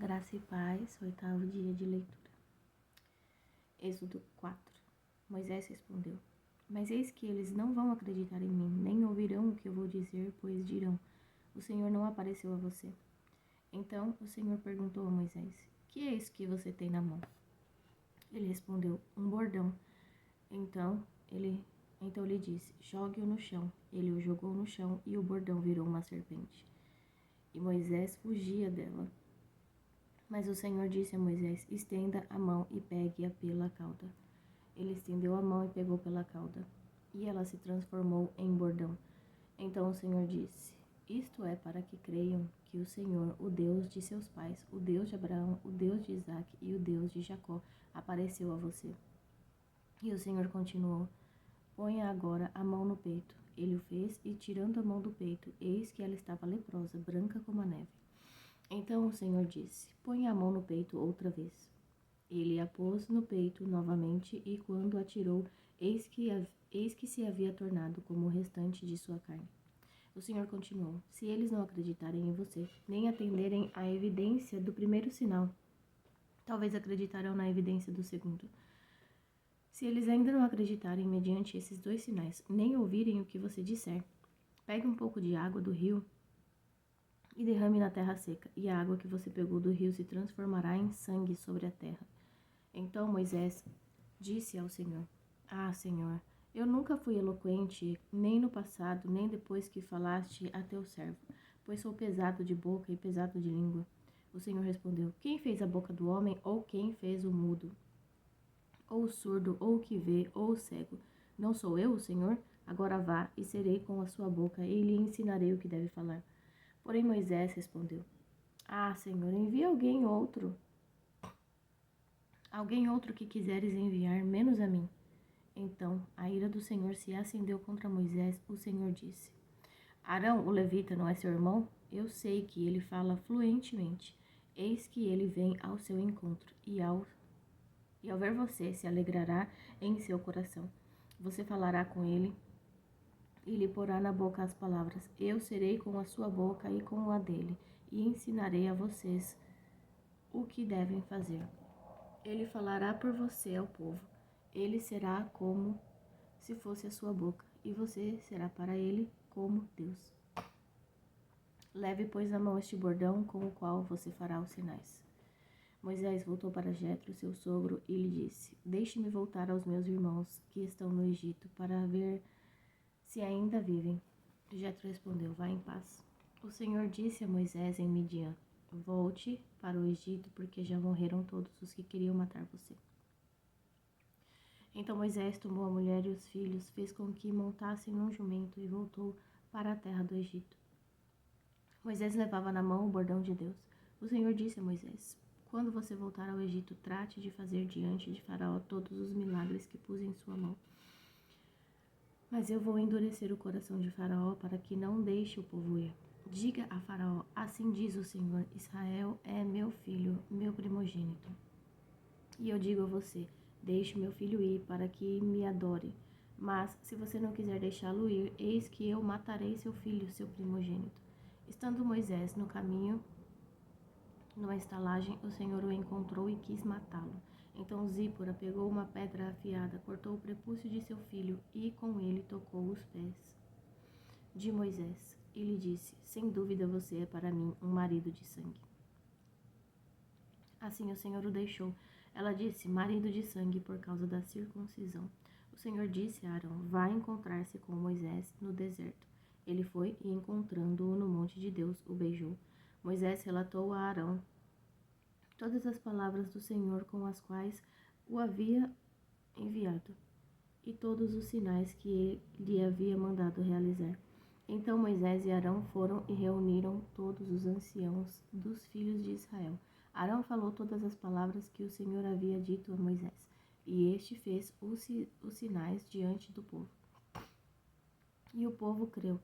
Graça e paz, 8º dia de leitura. Êxodo 4. Moisés respondeu: Mas eis que eles não vão acreditar em mim, nem ouvirão o que eu vou dizer, pois dirão: O Senhor não apareceu a você. Então o Senhor perguntou a Moisés: Que é isso que você tem na mão? Ele respondeu: Um bordão. Então lhe disse: Jogue-o no chão. Ele o jogou no chão e o bordão virou uma serpente. E Moisés fugia dela. Mas o Senhor disse a Moisés: Estenda a mão e pegue-a pela cauda. Ele estendeu a mão e pegou pela cauda, e ela se transformou em bordão. Então o Senhor disse: Isto é para que creiam que o Senhor, o Deus de seus pais, o Deus de Abraão, o Deus de Isaque e o Deus de Jacó, apareceu a você. E o Senhor continuou: Ponha agora a mão no peito. Ele o fez, e tirando a mão do peito, eis que ela estava leprosa, branca como a neve. Então o Senhor disse: Ponha a mão no peito outra vez. Ele a pôs no peito novamente, e quando a tirou, eis que se havia tornado como o restante de sua carne. O Senhor continuou: Se eles não acreditarem em você, nem atenderem à evidência do primeiro sinal, talvez acreditarão na evidência do segundo. Se eles ainda não acreditarem mediante esses 2 sinais, nem ouvirem o que você disser, pegue um pouco de água do rio e derrame na terra seca, e a água que você pegou do rio se transformará em sangue sobre a terra. Então Moisés disse ao Senhor: Ah, Senhor, eu nunca fui eloquente, nem no passado, nem depois que falaste a teu servo, pois sou pesado de boca e pesado de língua. O Senhor respondeu: Quem fez a boca do homem, ou quem fez o mudo, ou o surdo, ou o que vê, ou o cego? Não sou eu, o Senhor? Agora vá, e serei com a sua boca, e lhe ensinarei o que deve falar. Porém Moisés respondeu: Ah, Senhor, envia alguém outro que quiseres enviar, menos a mim. Então a ira do Senhor se acendeu contra Moisés. O Senhor disse: Arão, o levita, não é seu irmão? Eu sei que ele fala fluentemente. Eis que ele vem ao seu encontro, e ao ver você, se alegrará em seu coração. Você falará com ele e lhe porá na boca as palavras. Eu serei com a sua boca e com a dele, e ensinarei a vocês o que devem fazer. Ele falará por você ao povo. Ele será como se fosse a sua boca, e você será para ele como Deus. Leve, pois, na mão este bordão com o qual você fará os sinais. Moisés voltou para Jetro, seu sogro, e lhe disse: Deixe-me voltar aos meus irmãos que estão no Egito, para ver se ainda vivem. Jetro respondeu: Vá em paz. O Senhor disse a Moisés em Midian: Volte para o Egito, porque já morreram todos os que queriam matar você. Então Moisés tomou a mulher e os filhos, fez com que montassem num jumento e voltou para a terra do Egito. Moisés levava na mão o bordão de Deus. O Senhor disse a Moisés: Quando você voltar ao Egito, trate de fazer diante de Faraó todos os milagres que pus em sua mão. Mas eu vou endurecer o coração de Faraó para que não deixe o povo ir. Diga a Faraó: Assim diz o Senhor: Israel é meu filho, meu primogênito. E eu digo a você: Deixe meu filho ir para que me adore. Mas, se você não quiser deixá-lo ir, eis que eu matarei seu filho, seu primogênito. Estando Moisés no caminho, numa estalagem, o Senhor o encontrou e quis matá-lo. Então Zípora pegou uma pedra afiada, cortou o prepúcio de seu filho e com ele tocou os pés de Moisés. E lhe disse: Sem dúvida você é para mim um marido de sangue. Assim o Senhor o deixou. Ela disse: marido de sangue, por causa da circuncisão. O Senhor disse a Arão: vá encontrar-se com Moisés no deserto. Ele foi e, encontrando-o no monte de Deus, o beijou. Moisés relatou a Arão todas as palavras do Senhor com as quais o havia enviado, e todos os sinais que ele lhe havia mandado realizar. Então Moisés e Arão foram e reuniram todos os anciãos dos filhos de Israel. Arão falou todas as palavras que o Senhor havia dito a Moisés, e este fez os sinais diante do povo. E o povo creu.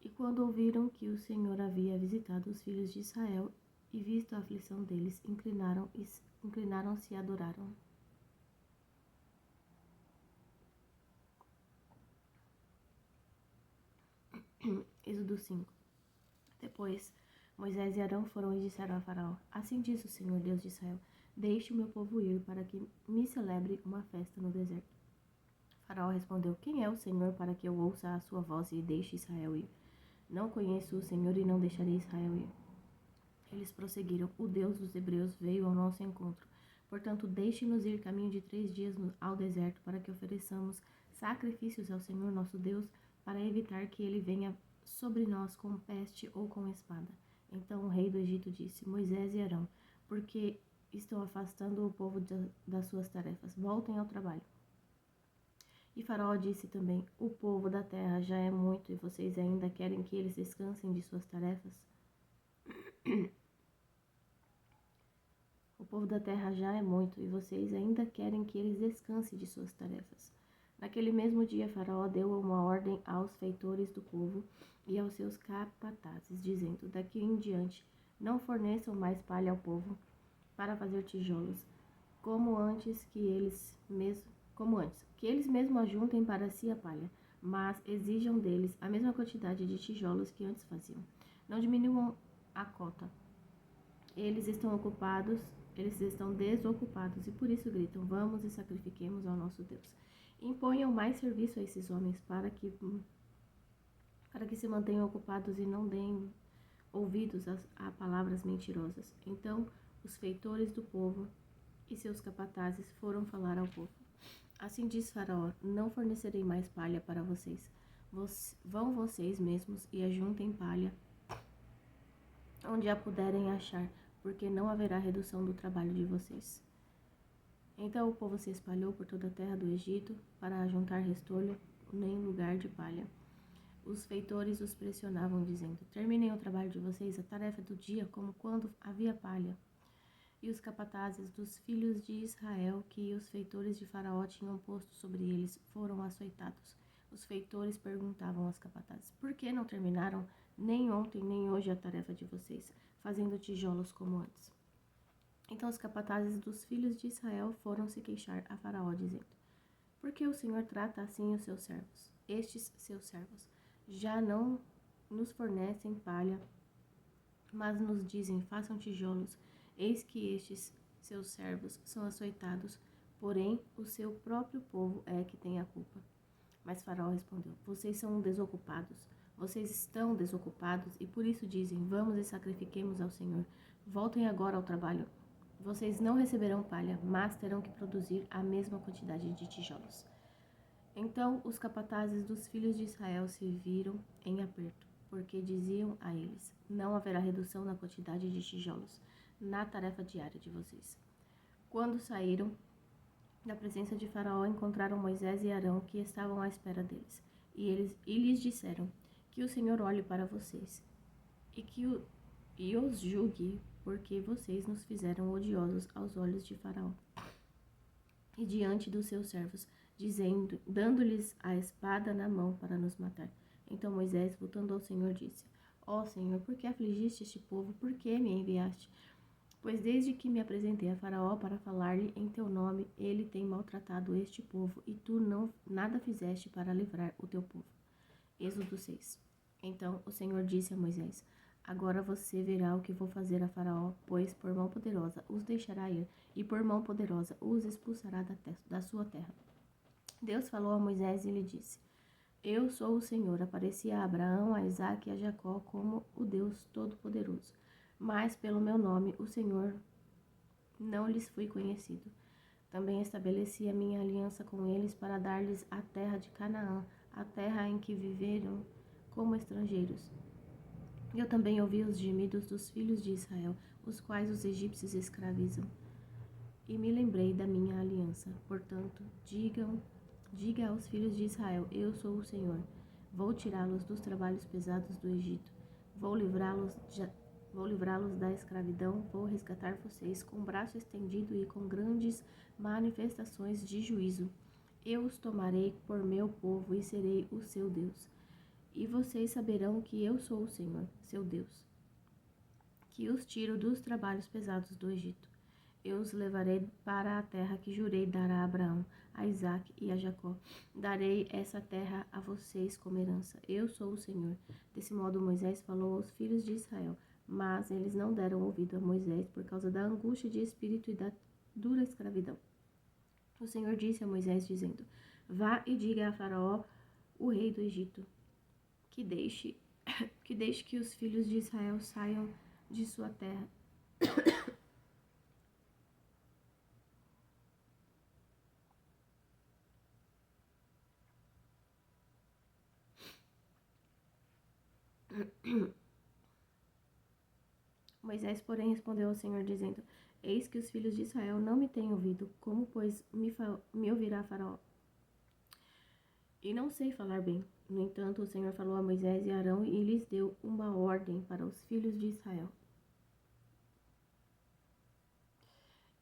E quando ouviram que o Senhor havia visitado os filhos de Israel e visto a aflição deles, inclinaram-se e adoraram. Êxodo 5. Depois, Moisés e Arão foram e disseram a Faraó: Assim diz o Senhor Deus de Israel: Deixe o meu povo ir para que me celebre uma festa no deserto. Faraó respondeu: Quem é o Senhor para que eu ouça a sua voz e deixe Israel ir? Não conheço o Senhor e não deixarei Israel ir. Eles prosseguiram: O Deus dos hebreus veio ao nosso encontro. Portanto, deixe-nos ir caminho de 3 dias ao deserto para que ofereçamos sacrifícios ao Senhor nosso Deus, para evitar que ele venha sobre nós com peste ou com espada. Então o rei do Egito disse: Moisés e Arão, porque estão afastando o povo das suas tarefas, voltem ao trabalho. E Faraó disse também: O povo da terra já é muito e vocês ainda querem que eles descansem de suas tarefas? O povo da terra já é muito e vocês ainda querem que eles descansem de suas tarefas. Naquele mesmo dia, Faraó deu uma ordem aos feitores do povo e aos seus capatazes, dizendo: Daqui em diante, não forneçam mais palha ao povo para fazer tijolos, como antes, que eles mesmos ajuntem para si a palha, mas exijam deles a mesma quantidade de tijolos que antes faziam. Não diminuam a cota. Eles estão desocupados e por isso gritam: Vamos e sacrifiquemos ao nosso Deus. Imponham mais serviço a esses homens para que se mantenham ocupados e não deem ouvidos a palavras mentirosas. Então os feitores do povo e seus capatazes foram falar ao povo: Assim diz Faraó: Não fornecerei mais palha para vocês. Vão vocês mesmos e ajuntem palha onde a puderem achar, porque não haverá redução do trabalho de vocês. Então o povo se espalhou por toda a terra do Egito para ajuntar restolho nem lugar de palha. Os feitores os pressionavam, dizendo: Terminem o trabalho de vocês, a tarefa do dia, como quando havia palha. E os capatazes dos filhos de Israel, que os feitores de Faraó tinham posto sobre eles, foram açoitados. Os feitores perguntavam aos capatazes: Por que não terminaram nem ontem nem hoje a tarefa de vocês, fazendo tijolos como antes? Então os capatazes dos filhos de Israel foram se queixar a Faraó, dizendo: Por que o Senhor trata assim os seus servos? Estes seus servos já não nos fornecem palha, mas nos dizem: Façam tijolos. Eis que estes seus servos são açoitados, porém o seu próprio povo é que tem a culpa. Mas Faraó respondeu: Vocês são desocupados. Vocês estão desocupados e por isso dizem: Vamos e sacrifiquemos ao Senhor. Voltem agora ao trabalho. Vocês não receberão palha, mas terão que produzir a mesma quantidade de tijolos. Então os capatazes dos filhos de Israel se viram em aperto, porque diziam a eles: Não haverá redução na quantidade de tijolos na tarefa diária de vocês. Quando saíram da presença de Faraó, encontraram Moisés e Arão, que estavam à espera deles. E lhes disseram: Que o Senhor olhe para vocês e os julgue, porque vocês nos fizeram odiosos aos olhos de Faraó e diante dos seus servos, dando-lhes a espada na mão para nos matar. Então Moisés, voltando ao Senhor, disse: Ó Senhor, por que afligiste este povo? Por que me enviaste? Pois desde que me apresentei a Faraó para falar-lhe em teu nome, ele tem maltratado este povo, e tu nada fizeste para livrar o teu povo. Êxodo 6. Então o Senhor disse a Moisés: Agora você verá o que vou fazer a Faraó, pois por mão poderosa os deixará ir, e por mão poderosa os expulsará da sua terra. Deus falou a Moisés e lhe disse: Eu sou o Senhor. Apareci a Abraão, a Isaque e a Jacó como o Deus Todo-Poderoso. Mas pelo meu nome, o Senhor, não lhes fui conhecido. Também estabeleci a minha aliança com eles para dar-lhes a terra de Canaã, a terra em que viveram como estrangeiros. Eu também ouvi os gemidos dos filhos de Israel, os quais os egípcios escravizam. E me lembrei da minha aliança. Portanto, diga aos filhos de Israel: Eu sou o Senhor. Vou tirá-los dos trabalhos pesados do Egito. Vou livrá-los da escravidão. Vou resgatar vocês com o braço estendido e com grandes manifestações de juízo. Eu os tomarei por meu povo e serei o seu Deus. E vocês saberão que eu sou o Senhor, seu Deus, que os tiro dos trabalhos pesados do Egito. Eu os levarei para a terra que jurei dar a Abraão, a Isaque e a Jacó. Darei essa terra a vocês como herança. Eu sou o Senhor. Desse modo Moisés falou aos filhos de Israel, Mas eles não deram ouvido a Moisés por causa da angústia de espírito e da dura escravidão. O Senhor disse a Moisés, dizendo: Vá e diga a Faraó, o rei do Egito, que deixe que os filhos de Israel saiam de sua terra. Moisés, porém, respondeu ao Senhor, dizendo: Eis que os filhos de Israel não me têm ouvido, como, pois, me ouvirá Faraó? E não sei falar bem. No entanto, o Senhor falou a Moisés e Arão e lhes deu uma ordem para os filhos de Israel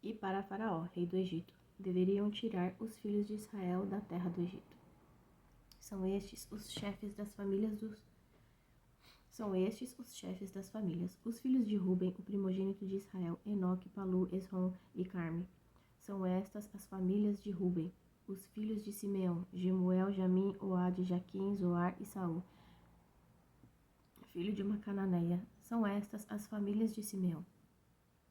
e para Faraó, rei do Egito. Deveriam tirar os filhos de Israel da terra do Egito. São estes os chefes das famílias os filhos de Ruben, o primogênito de Israel, Enoque, Palu, Esrom e Carme. São estas as famílias de Ruben. Os filhos de Simeão, Gemuel, Jamim, Oade, Jaquim, Zoar e Saul, filho de uma cananeia. São estas as famílias de Simeão.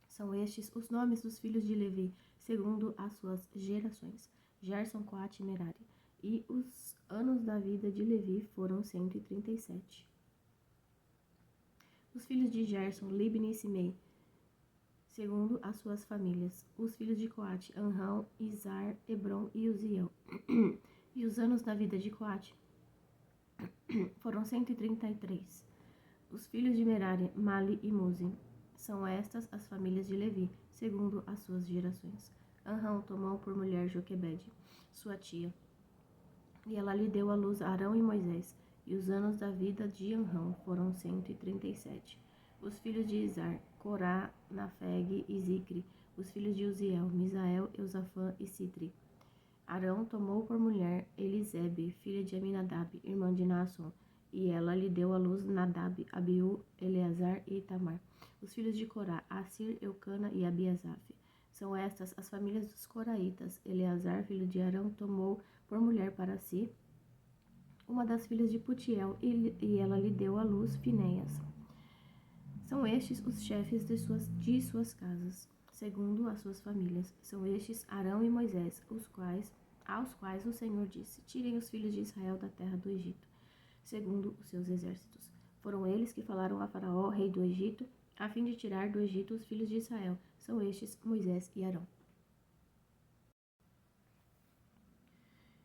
São estes os nomes dos filhos de Levi, segundo as suas gerações: Gerson, Coate e Merari. E os anos da vida de Levi foram 137. Os filhos de Gerson, Libni e Simei, segundo as suas famílias. Os filhos de Coate, Anrão, Izar, Hebron e Uziel. E os anos da vida de Coate foram 133. Os filhos de Merari, Mali e Muzi. São estas as famílias de Levi, segundo as suas gerações. Anrão tomou por mulher Joquebede, sua tia, e ela lhe deu à luz Arão e Moisés. E os anos da vida de Anrão foram 137. Os filhos de Izar, Corá, Nafeg e Zicre. Os filhos de Uziel, Misael, Eusafã e Citri. Arão tomou por mulher Elisebe, filha de Aminadab, irmã de Naasson, e ela lhe deu à luz Nadab, Abiú, Eleazar e Itamar. Os filhos de Corá, Assir, Eucana e Abiasaf. São estas as famílias dos coraitas. Eleazar, filho de Arão, tomou por mulher para si uma das filhas de Putiel, e ela lhe deu à luz Finéias. São estes os chefes de suas casas, segundo as suas famílias. São estes Arão e Moisés, aos quais o Senhor disse: Tirem os filhos de Israel da terra do Egito, segundo os seus exércitos. Foram eles que falaram a Faraó, rei do Egito, a fim de tirar do Egito os filhos de Israel. São estes Moisés e Arão.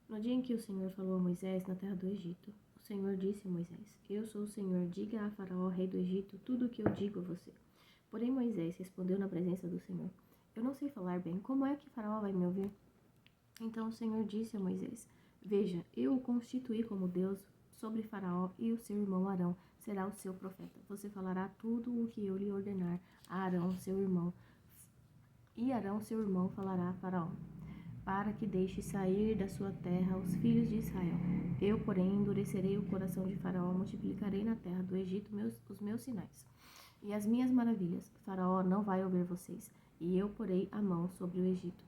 No dia em que o Senhor falou a Moisés na terra do Egito, o Senhor disse a Moisés: Eu sou o Senhor, diga a Faraó, rei do Egito, tudo o que eu digo a você. Porém Moisés respondeu na presença do Senhor: Eu não sei falar bem, como é que Faraó vai me ouvir? Então o Senhor disse a Moisés: Veja, eu o constituí como Deus sobre Faraó, e o seu irmão Arão será o seu profeta. Você falará tudo o que eu lhe ordenar a Arão, seu irmão, e Arão, seu irmão, falará a Faraó, para que deixe sair da sua terra os filhos de Israel. Eu, porém, endurecerei o coração de Faraó, multiplicarei na terra do Egito os meus sinais e as minhas maravilhas. Faraó não vai ouvir vocês, e eu porei a mão sobre o Egito.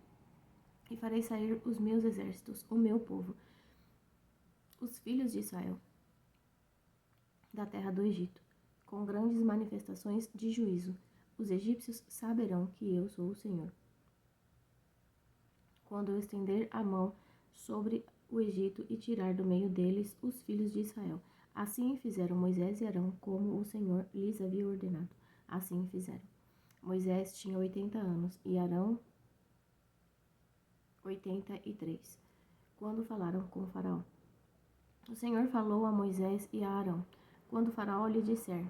E farei sair os meus exércitos, o meu povo, os filhos de Israel, da terra do Egito, com grandes manifestações de juízo. Os egípcios saberão que eu sou o Senhor, quando eu estender a mão sobre o Egito e tirar do meio deles os filhos de Israel. Assim fizeram Moisés e Arão, como o Senhor lhes havia ordenado. Assim fizeram. Moisés tinha 80 anos e Arão 83, quando falaram com Faraó. O Senhor falou a Moisés e a Arão: Quando Faraó lhe disser: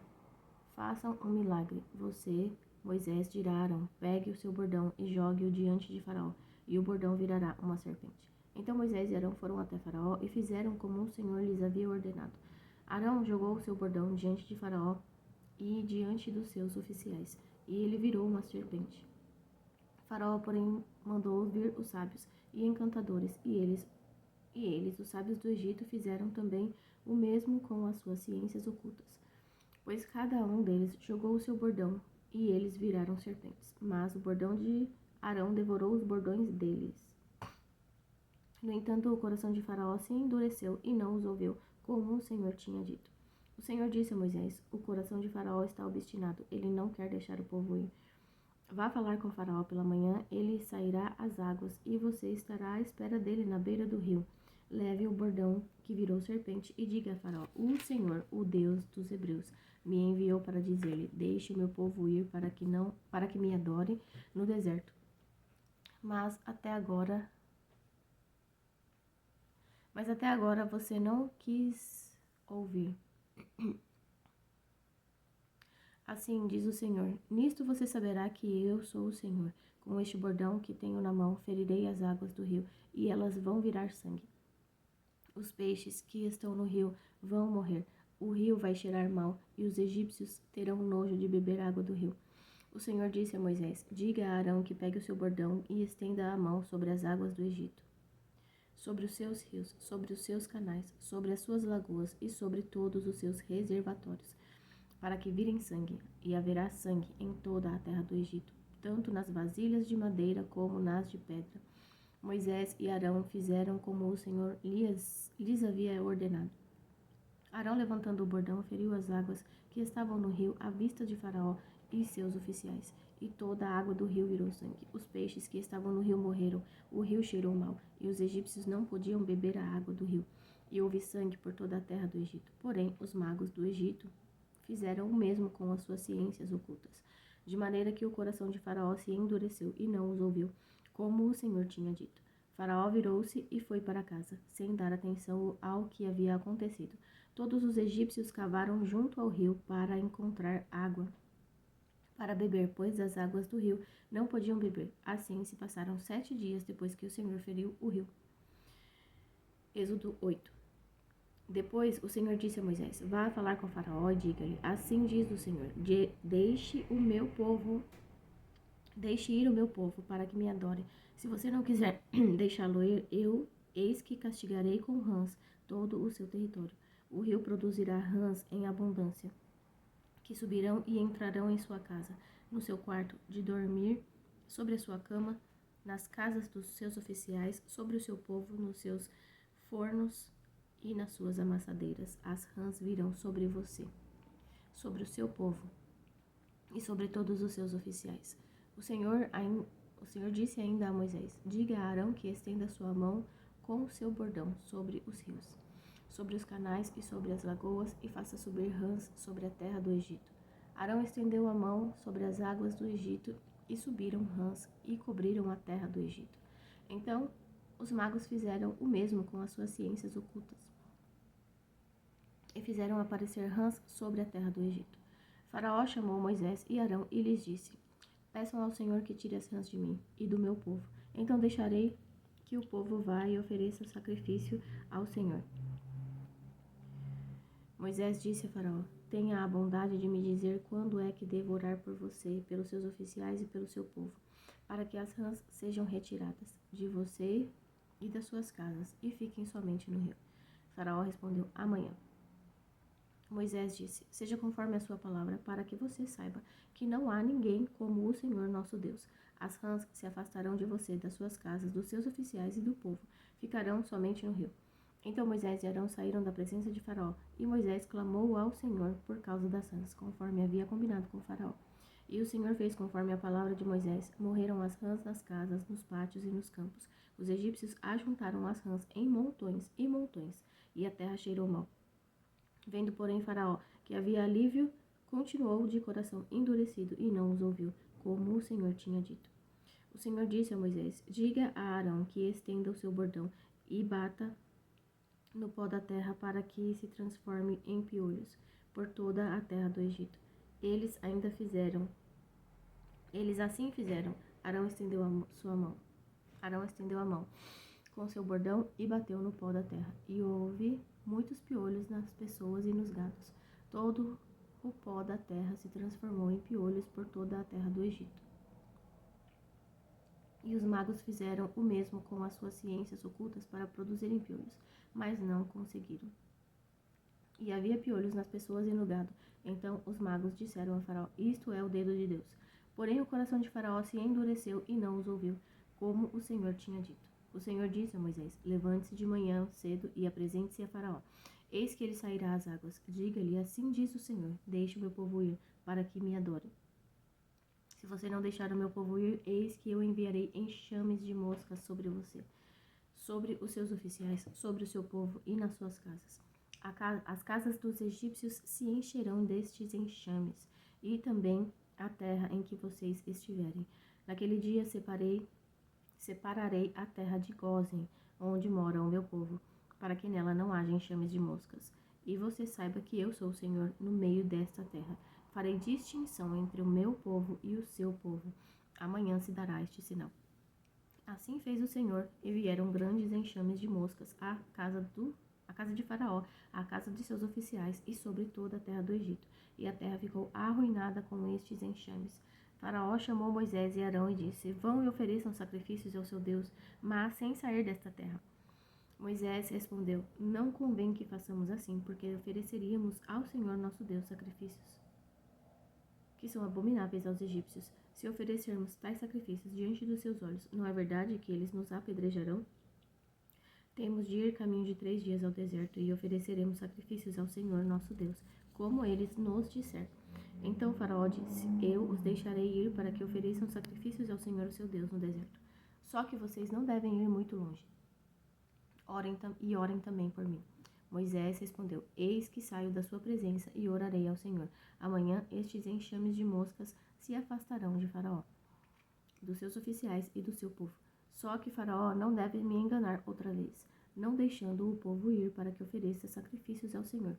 Façam um milagre, você, Moisés, dirá a Arão: Pegue o seu bordão e jogue-o diante de Faraó, e o bordão virará uma serpente. Então Moisés e Arão foram até Faraó e fizeram como o Senhor lhes havia ordenado. Arão jogou o seu bordão diante de Faraó e diante dos seus oficiais, e ele virou uma serpente. Faraó, porém, mandou vir os sábios e encantadores, e eles, os sábios do Egito, fizeram também o mesmo com as suas ciências ocultas, pois cada um deles jogou o seu bordão, e eles viraram serpentes. Mas o bordão de Arão devorou os bordões deles. No entanto, o coração de Faraó se endureceu e não os ouviu, como o Senhor tinha dito. O Senhor disse a Moisés: o coração de Faraó está obstinado, ele não quer deixar o povo ir. Vá falar com Faraó pela manhã, ele sairá às águas, e você estará à espera dele na beira do rio. Leve o bordão que virou serpente e diga a Faraó: o Senhor, o Deus dos hebreus, me enviou para dizer-lhe: deixe o meu povo ir para que me adore no deserto. Mas até agora você não quis ouvir. Assim diz o Senhor: nisto você saberá que eu sou o Senhor. Com este bordão que tenho na mão, ferirei as águas do rio, e elas vão virar sangue. Os peixes que estão no rio vão morrer. O rio vai cheirar mal, e os egípcios terão nojo de beber água do rio. O Senhor disse a Moisés: diga a Arão que pegue o seu bordão e estenda a mão sobre as águas do Egito, sobre os seus rios, sobre os seus canais, sobre as suas lagoas e sobre todos os seus reservatórios, para que virem sangue, e haverá sangue em toda a terra do Egito, tanto nas vasilhas de madeira como nas de pedra. Moisés e Arão fizeram como o Senhor lhes havia ordenado. Arão, levantando o bordão, feriu as águas que estavam no rio à vista de Faraó e seus oficiais, e toda a água do rio virou sangue. Os peixes que estavam no rio morreram, o rio cheirou mal, e os egípcios não podiam beber a água do rio, e houve sangue por toda a terra do Egito. Porém, os magos do Egito fizeram o mesmo com as suas ciências ocultas, de maneira que o coração de Faraó se endureceu e não os ouviu, como o Senhor tinha dito. Faraó virou-se e foi para casa, sem dar atenção ao que havia acontecido. Todos os egípcios cavaram junto ao rio para encontrar água para beber, pois as águas do rio não podiam beber. Assim se passaram 7 dias depois que o Senhor feriu o rio. Êxodo 8. Depois o Senhor disse a Moisés: vá falar com Faraó e diga-lhe: assim diz o Senhor: deixe ir o meu povo para que me adore. Se você não quiser deixá-lo ir, eis que castigarei com rãs todo o seu território. O rio produzirá rãs em abundância, que subirão e entrarão em sua casa, no seu quarto de dormir, sobre a sua cama, nas casas dos seus oficiais, sobre o seu povo, nos seus fornos e nas suas amassadeiras. As rãs virão sobre você, sobre o seu povo e sobre todos os seus oficiais. O Senhor disse ainda a Moisés: diga a Arão que estenda sua mão com o seu bordão sobre os rios, sobre os canais e sobre as lagoas, e faça subir rãs sobre a terra do Egito. Arão estendeu a mão sobre as águas do Egito, e subiram rãs e cobriram a terra do Egito. Então os magos fizeram o mesmo com as suas ciências ocultas, e fizeram aparecer rãs sobre a terra do Egito. Faraó chamou Moisés e Arão e lhes disse: peçam ao Senhor que tire as rãs de mim e do meu povo. Então deixarei que o povo vá e ofereça sacrifício ao Senhor. Moisés disse a Faraó: tenha a bondade de me dizer quando é que devo orar por você, pelos seus oficiais e pelo seu povo, para que as rãs sejam retiradas de você e das suas casas, e fiquem somente no rio. Faraó respondeu: amanhã. Moisés disse: seja conforme a sua palavra, para que você saiba que não há ninguém como o Senhor nosso Deus. As rãs se afastarão de você, das suas casas, dos seus oficiais e do povo, ficarão somente no rio. Então Moisés e Arão saíram da presença de Faraó, e Moisés clamou ao Senhor por causa das rãs, conforme havia combinado com Faraó. E o Senhor fez conforme a palavra de Moisés. Morreram as rãs nas casas, nos pátios e nos campos. Os egípcios ajuntaram as rãs em montões e montões, e a terra cheirou mal. Vendo, porém, Faraó que havia alívio, continuou de coração endurecido e não os ouviu, como o Senhor tinha dito. O Senhor disse a Moisés: diga a Arão que estenda o seu bordão e bata no pó da terra para que se transforme em piolhos por toda a terra do Egito. Eles assim fizeram. Arão estendeu a mão com seu bordão e bateu no pó da terra, e houve muitos piolhos nas pessoas e nos gados. Todo o pó da terra se transformou em piolhos por toda a terra do Egito. E os magos fizeram o mesmo com as suas ciências ocultas para produzirem piolhos, mas não conseguiram. E havia piolhos nas pessoas e no gado. Então os magos disseram a Faraó: isto é o dedo de Deus. Porém o coração de Faraó se endureceu e não os ouviu, como o Senhor tinha dito. O Senhor disse a Moisés: levante-se de manhã cedo e apresente-se a Faraó. Eis que ele sairá às águas. Diga-lhe, assim diz o Senhor, deixe o meu povo ir, para que me adore. Se você não deixar o meu povo ir, eis que eu enviarei enxames de moscas sobre você, sobre os seus oficiais, sobre o seu povo e nas suas casas. As casas dos egípcios se encherão destes enxames, e também a terra em que vocês estiverem. Naquele dia separarei a terra de Gósen, onde mora o meu povo, para que nela não haja enxames de moscas. E você saiba que eu sou o Senhor no meio desta terra. Farei distinção entre o meu povo e o seu povo. Amanhã se dará este sinal. Assim fez o Senhor, e vieram grandes enxames de moscas à casa de Faraó, à casa de seus oficiais e sobre toda a terra do Egito. E a terra ficou arruinada com estes enxames. Faraó chamou Moisés e Arão e disse: Vão e ofereçam sacrifícios ao seu Deus, mas sem sair desta terra. Moisés respondeu: Não convém que façamos assim, porque ofereceríamos ao Senhor nosso Deus sacrifícios que são abomináveis aos egípcios. Se oferecermos tais sacrifícios diante dos seus olhos, não é verdade que eles nos apedrejarão? Temos de ir caminho de 3 dias ao deserto e ofereceremos sacrifícios ao Senhor nosso Deus, como eles nos disser. Então Faraó disse: Eu os deixarei ir para que ofereçam sacrifícios ao Senhor seu Deus no deserto. Só que vocês não devem ir muito longe. Orem também por mim. Moisés respondeu: Eis que saio da sua presença e orarei ao Senhor. Amanhã estes enxames de moscas se afastarão de Faraó, dos seus oficiais e do seu povo. Só que Faraó não deve me enganar outra vez, não deixando o povo ir para que ofereça sacrifícios ao Senhor.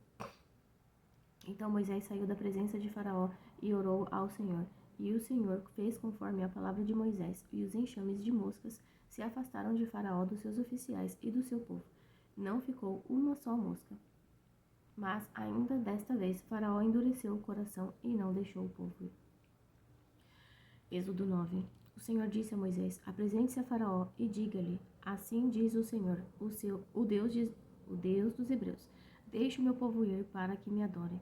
Então Moisés saiu da presença de Faraó e orou ao Senhor. E o Senhor fez conforme a palavra de Moisés, e os enxames de moscas se afastaram de Faraó, dos seus oficiais e do seu povo. Não ficou uma só mosca. Mas ainda desta vez Faraó endureceu o coração e não deixou o povo ir. Êxodo 9. O Senhor disse a Moisés: Apresente-se a Faraó e diga-lhe: Assim diz o Senhor, o Deus dos Hebreus: Deixe o meu povo ir para que me adore.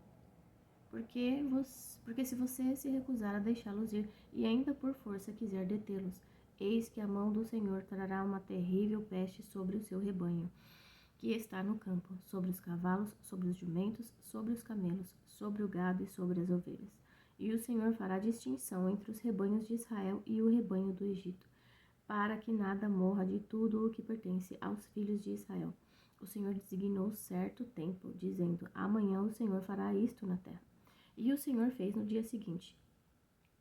Porque se você se recusar a deixá-los ir e ainda por força quiser detê-los, eis que a mão do Senhor trará uma terrível peste sobre o seu rebanho, que está no campo, sobre os cavalos, sobre os jumentos, sobre os camelos, sobre o gado e sobre as ovelhas. E o Senhor fará distinção entre os rebanhos de Israel e o rebanho do Egito, para que nada morra de tudo o que pertence aos filhos de Israel. O Senhor designou certo tempo, dizendo: Amanhã o Senhor fará isto na terra. E o Senhor fez no dia seguinte.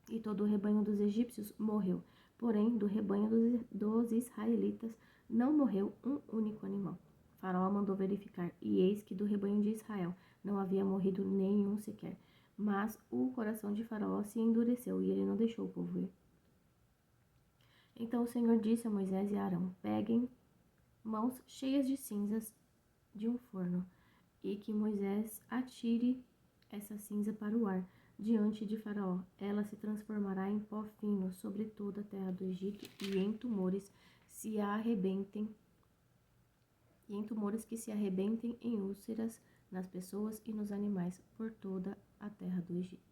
E todo o rebanho dos egípcios morreu, porém do rebanho dos israelitas não morreu um único animal. Faraó mandou verificar, e eis que do rebanho de Israel não havia morrido nenhum sequer. Mas o coração de Faraó se endureceu e ele não deixou o povo ir. Então o Senhor disse a Moisés e a Arão: Peguem mãos cheias de cinzas de um forno, e que Moisés atire essa cinza para o ar diante de Faraó. Ela se transformará em pó fino sobre toda a terra do Egito e em tumores que se arrebentem em úlceras nas pessoas e nos animais por toda a terra do Egito.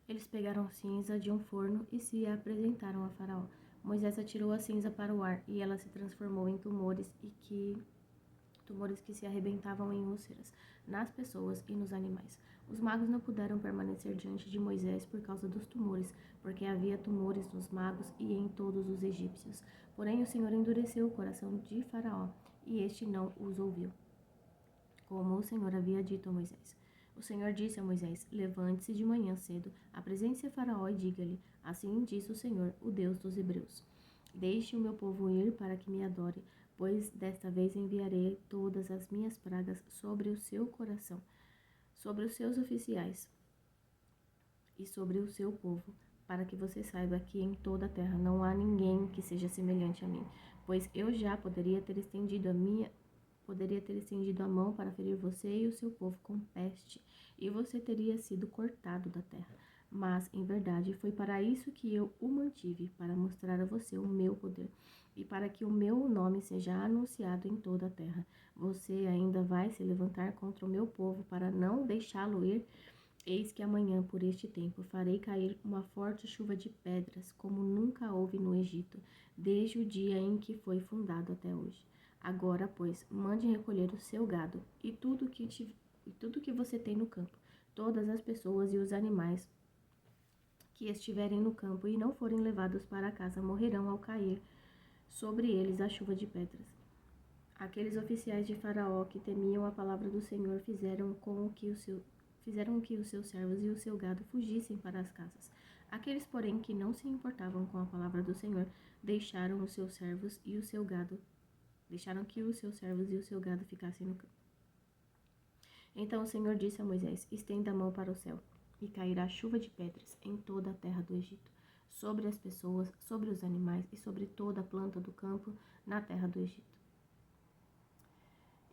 Eles pegaram cinza de um forno e se apresentaram a Faraó. Moisés atirou a cinza para o ar e ela se transformou em tumores que se arrebentavam em úlceras nas pessoas e nos animais. Os magos não puderam permanecer diante de Moisés por causa dos tumores, porque havia tumores nos magos e em todos os egípcios. Porém o Senhor endureceu o coração de Faraó, e este não os ouviu, como o Senhor havia dito a Moisés. O Senhor disse a Moisés: Levante-se de manhã cedo, apresente-se a Faraó e diga-lhe: Assim diz o Senhor, o Deus dos Hebreus: Deixe o meu povo ir para que me adore, pois desta vez enviarei todas as minhas pragas sobre o seu coração, sobre os seus oficiais e sobre o seu povo, para que você saiba que em toda a terra não há ninguém que seja semelhante a mim, pois eu já poderia ter estendido a mão para ferir você e o seu povo com peste, e você teria sido cortado da terra. Mas, em verdade, foi para isso que eu o mantive, para mostrar a você o meu poder, e para que o meu nome seja anunciado em toda a terra. Você ainda vai se levantar contra o meu povo para não deixá-lo ir? Eis que amanhã, por este tempo, farei cair uma forte chuva de pedras, como nunca houve no Egito, desde o dia em que foi fundado até hoje. Agora, pois, mande recolher o seu gado e tudo que você tem no campo, todas as pessoas e os animais que estiverem no campo e não forem levados para casa morrerão ao cair sobre eles a chuva de pedras. Aqueles oficiais de Faraó que temiam a palavra do Senhor fizeram com que os seus servos e o seu gado fugissem para as casas. Aqueles, porém, que não se importavam com a palavra do Senhor, deixaram que os seus servos e o seu gado ficassem no campo. Então o Senhor disse a Moisés: estenda a mão para o céu, e cairá chuva de pedras em toda a terra do Egito, sobre as pessoas, sobre os animais e sobre toda a planta do campo na terra do Egito.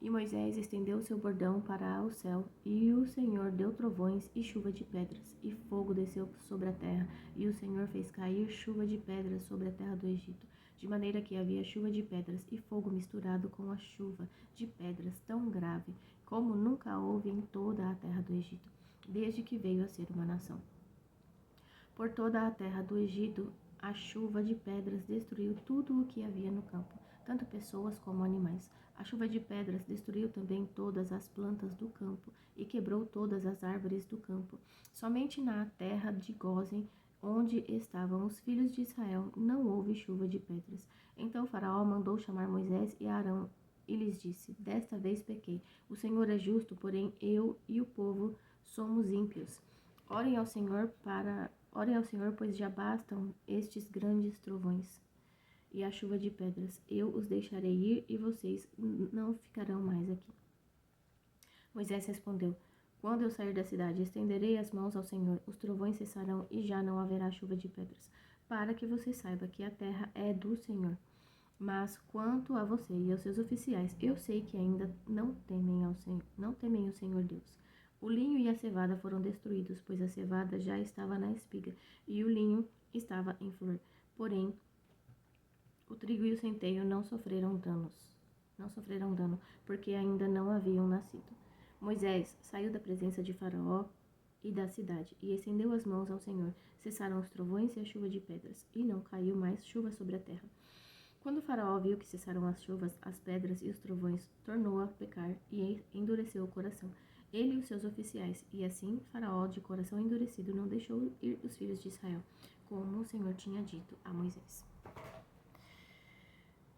E Moisés estendeu seu bordão para o céu, e o Senhor deu trovões e chuva de pedras, e fogo desceu sobre a terra, e o Senhor fez cair chuva de pedras sobre a terra do Egito, de maneira que havia chuva de pedras e fogo misturado com a chuva de pedras tão grave como nunca houve em toda a terra do Egito, desde que veio a ser uma nação. Por toda a terra do Egito, a chuva de pedras destruiu tudo o que havia no campo, tanto pessoas como animais. A chuva de pedras destruiu também todas as plantas do campo e quebrou todas as árvores do campo. Somente na terra de Gósen, onde estavam os filhos de Israel, não houve chuva de pedras. Então Faraó mandou chamar Moisés e Arão e lhes disse: desta vez pequei. O Senhor é justo, porém eu e o povo somos ímpios. Orem ao Senhor, pois já bastam estes grandes trovões e a chuva de pedras. Eu os deixarei ir e vocês não ficarão mais aqui. Moisés respondeu: quando eu sair da cidade, estenderei as mãos ao Senhor, os trovões cessarão e já não haverá chuva de pedras, para que você saiba que a terra é do Senhor. Mas quanto a você e aos seus oficiais, eu sei que ainda não temem o Senhor Deus. O linho e a cevada foram destruídos, pois a cevada já estava na espiga e o linho estava em flor. Porém, o trigo e o centeio não sofreram dano, porque ainda não haviam nascido. Moisés saiu da presença de Faraó e da cidade, e estendeu as mãos ao Senhor. Cessaram os trovões e a chuva de pedras, e não caiu mais chuva sobre a terra. Quando Faraó viu que cessaram as chuvas, as pedras e os trovões, tornou a pecar e endureceu o coração, ele e os seus oficiais. E assim Faraó, de coração endurecido, não deixou ir os filhos de Israel, como o Senhor tinha dito a Moisés.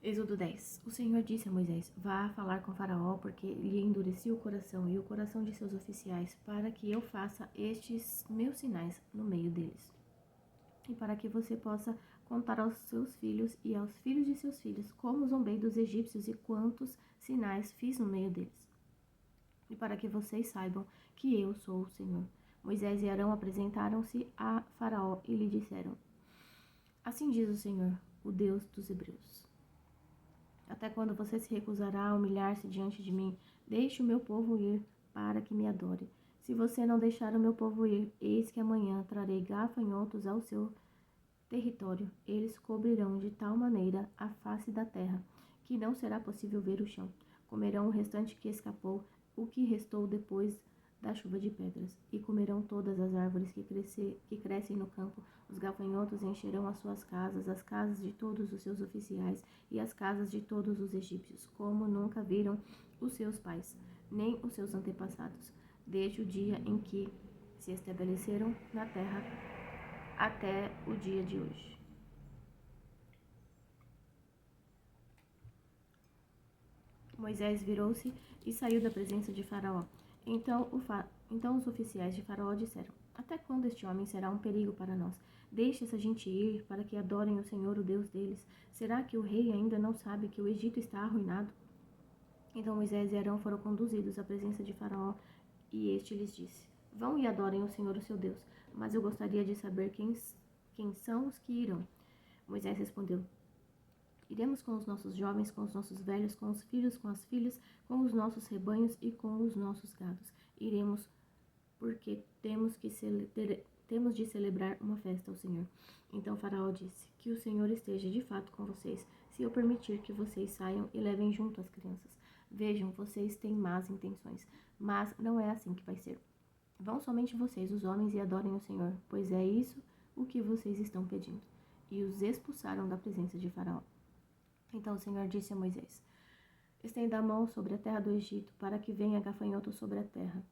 Êxodo 10. O Senhor disse a Moisés: vá falar com Faraó, porque lhe endureci o coração e o coração de seus oficiais, para que eu faça estes meus sinais no meio deles, e para que você possa contar aos seus filhos e aos filhos de seus filhos como zombei dos egípcios e quantos sinais fiz no meio deles, e para que vocês saibam que eu sou o Senhor. Moisés e Arão apresentaram-se a Faraó e lhe disseram: assim diz o Senhor, o Deus dos Hebreus: até quando você se recusará a humilhar-se diante de mim? Deixe o meu povo ir, para que me adore. Se você não deixar o meu povo ir, eis que amanhã trarei gafanhotos ao seu território. Eles cobrirão de tal maneira a face da terra, que não será possível ver o chão. Comerão o restante que escapou, o que restou depois da chuva de pedras, e comerão todas as árvores que crescem no campo. Os gafanhotos encherão as suas casas, as casas de todos os seus oficiais e as casas de todos os egípcios, como nunca viram os seus pais, nem os seus antepassados, desde o dia em que se estabeleceram na terra até o dia de hoje. Moisés virou-se e saiu da presença de Faraó. Então os oficiais de Faraó disseram: até quando este homem será um perigo para nós? Deixe essa gente ir, para que adorem o Senhor, o Deus deles. Será que o rei ainda não sabe que o Egito está arruinado? Então Moisés e Arão foram conduzidos à presença de Faraó, e este lhes disse: vão e adorem o Senhor, o seu Deus. Mas eu gostaria de saber quem são os que irão. Moisés respondeu: iremos com os nossos jovens, com os nossos velhos, com os filhos, com as filhas, com os nossos rebanhos e com os nossos gados. Iremos porque temos de celebrar uma festa ao Senhor. Então Faraó disse: que o Senhor esteja de fato com vocês, se eu permitir que vocês saiam e levem junto as crianças. Vejam, vocês têm más intenções, mas não é assim que vai ser. Vão somente vocês, os homens, e adorem o Senhor, pois é isso o que vocês estão pedindo. E os expulsaram da presença de Faraó. Então o Senhor disse a Moisés: estenda a mão sobre a terra do Egito, para que venha gafanhoto sobre a terra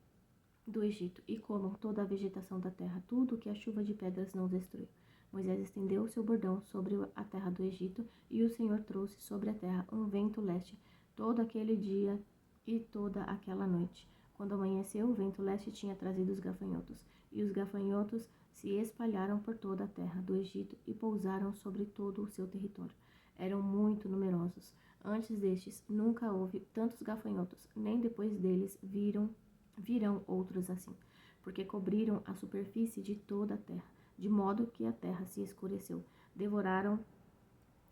do Egito, e comam toda a vegetação da terra, tudo que a chuva de pedras não destruiu. Moisés estendeu o seu bordão sobre a terra do Egito, e o Senhor trouxe sobre a terra um vento leste todo aquele dia e toda aquela noite. Quando amanheceu, o vento leste tinha trazido os gafanhotos, e os gafanhotos se espalharam por toda a terra do Egito e pousaram sobre todo o seu território. Eram muito numerosos. Antes destes, nunca houve tantos gafanhotos, nem depois deles virão outros assim, porque cobriram a superfície de toda a terra, de modo que a terra se escureceu. Devoraram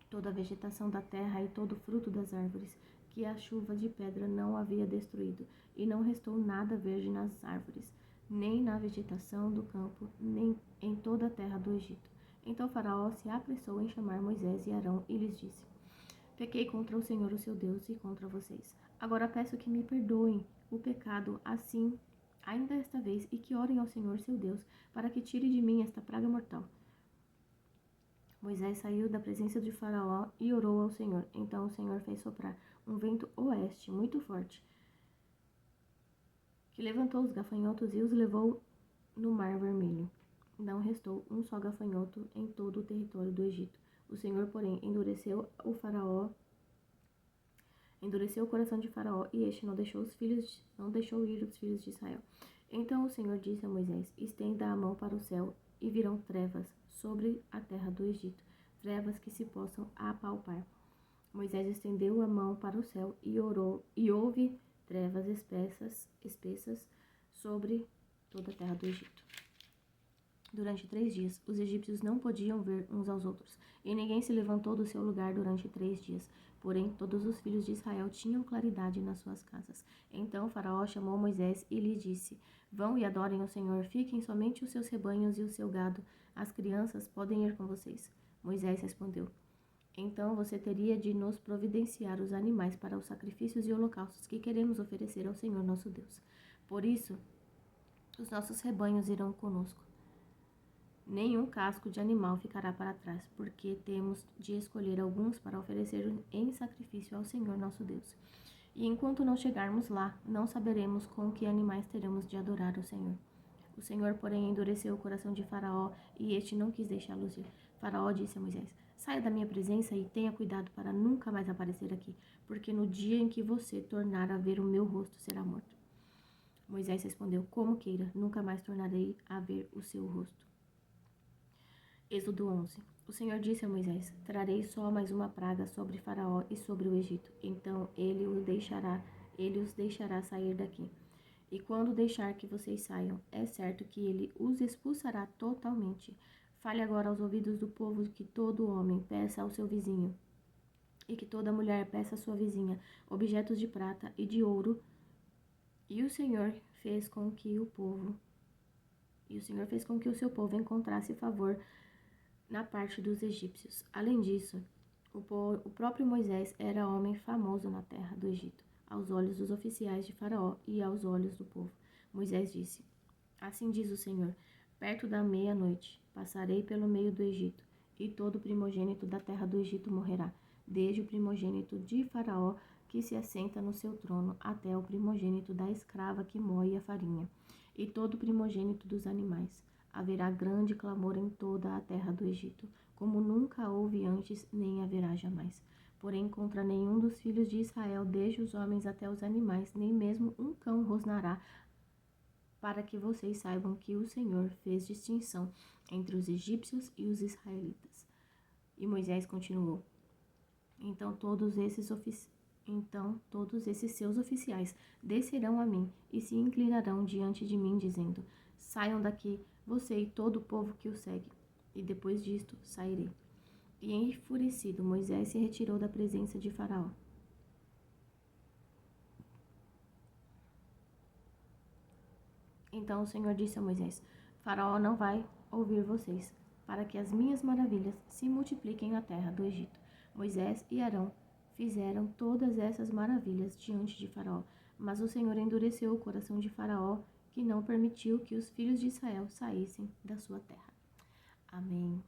toda a vegetação da terra e todo o fruto das árvores, que a chuva de pedra não havia destruído, e não restou nada verde nas árvores, nem na vegetação do campo, nem em toda a terra do Egito. Então Faraó se apressou em chamar Moisés e Arão e lhes disse: pequei contra o Senhor, o seu Deus, e contra vocês. Agora peço que me perdoem o pecado, assim, ainda esta vez, e que orem ao Senhor, seu Deus, para que tire de mim esta praga mortal. Moisés saiu da presença de Faraó e orou ao Senhor. Então o Senhor fez soprar um vento oeste muito forte, que levantou os gafanhotos e os levou no Mar Vermelho. Não restou um só gafanhoto em todo o território do Egito. O Senhor, porém, endureceu o coração de Faraó, e este não deixou ir os filhos de Israel. Então o Senhor disse a Moisés: estenda a mão para o céu, e virão trevas sobre a terra do Egito, trevas que se possam apalpar. Moisés estendeu a mão para o céu e orou, e houve trevas espessas sobre toda a terra do Egito. Durante 3 dias, os egípcios não podiam ver uns aos outros, e ninguém se levantou do seu lugar durante 3 dias. Porém, todos os filhos de Israel tinham claridade nas suas casas. Então Faraó chamou Moisés e lhe disse: vão e adorem o Senhor, fiquem somente os seus rebanhos e o seu gado. As crianças podem ir com vocês. Moisés respondeu: então você teria de nos providenciar os animais para os sacrifícios e holocaustos que queremos oferecer ao Senhor nosso Deus. Por isso, os nossos rebanhos irão conosco. Nenhum casco de animal ficará para trás, porque temos de escolher alguns para oferecer em sacrifício ao Senhor nosso Deus. E enquanto não chegarmos lá, não saberemos com que animais teremos de adorar o Senhor. O Senhor, porém, endureceu o coração de Faraó, e este não quis deixá-los ir. Faraó disse a Moisés: saia da minha presença e tenha cuidado para nunca mais aparecer aqui, porque no dia em que você tornar a ver o meu rosto, será morto. Moisés respondeu: como queira, nunca mais tornarei a ver o seu rosto. Êxodo 11. O Senhor disse a Moisés: trarei só mais uma praga sobre Faraó e sobre o Egito. Então ele os deixará sair daqui. E quando deixar que vocês saiam, é certo que ele os expulsará totalmente. Fale agora aos ouvidos do povo que todo homem peça ao seu vizinho, e que toda mulher peça à sua vizinha, objetos de prata e de ouro. E o Senhor fez com que o seu povo encontrasse favor na parte dos egípcios. Além disso, o próprio Moisés era homem famoso na terra do Egito, aos olhos dos oficiais de Faraó e aos olhos do povo. Moisés disse: assim diz o Senhor: perto da meia-noite passarei pelo meio do Egito, e todo primogênito da terra do Egito morrerá, desde o primogênito de Faraó que se assenta no seu trono, até o primogênito da escrava que moe a farinha, e todo primogênito dos animais. Haverá grande clamor em toda a terra do Egito, como nunca houve antes, nem haverá jamais. Porém, contra nenhum dos filhos de Israel, desde os homens até os animais, nem mesmo um cão rosnará, para que vocês saibam que o Senhor fez distinção entre os egípcios e os israelitas. E Moisés continuou: então todos esses seus oficiais descerão a mim e se inclinarão diante de mim, dizendo: saiam daqui, você e todo o povo que o segue. E depois disto sairei. E enfurecido, Moisés se retirou da presença de Faraó. Então o Senhor disse a Moisés: Faraó não vai ouvir vocês, para que as minhas maravilhas se multipliquem na terra do Egito. Moisés e Arão fizeram todas essas maravilhas diante de Faraó, mas o Senhor endureceu o coração de Faraó que não permitiu que os filhos de Israel saíssem da sua terra. Amém.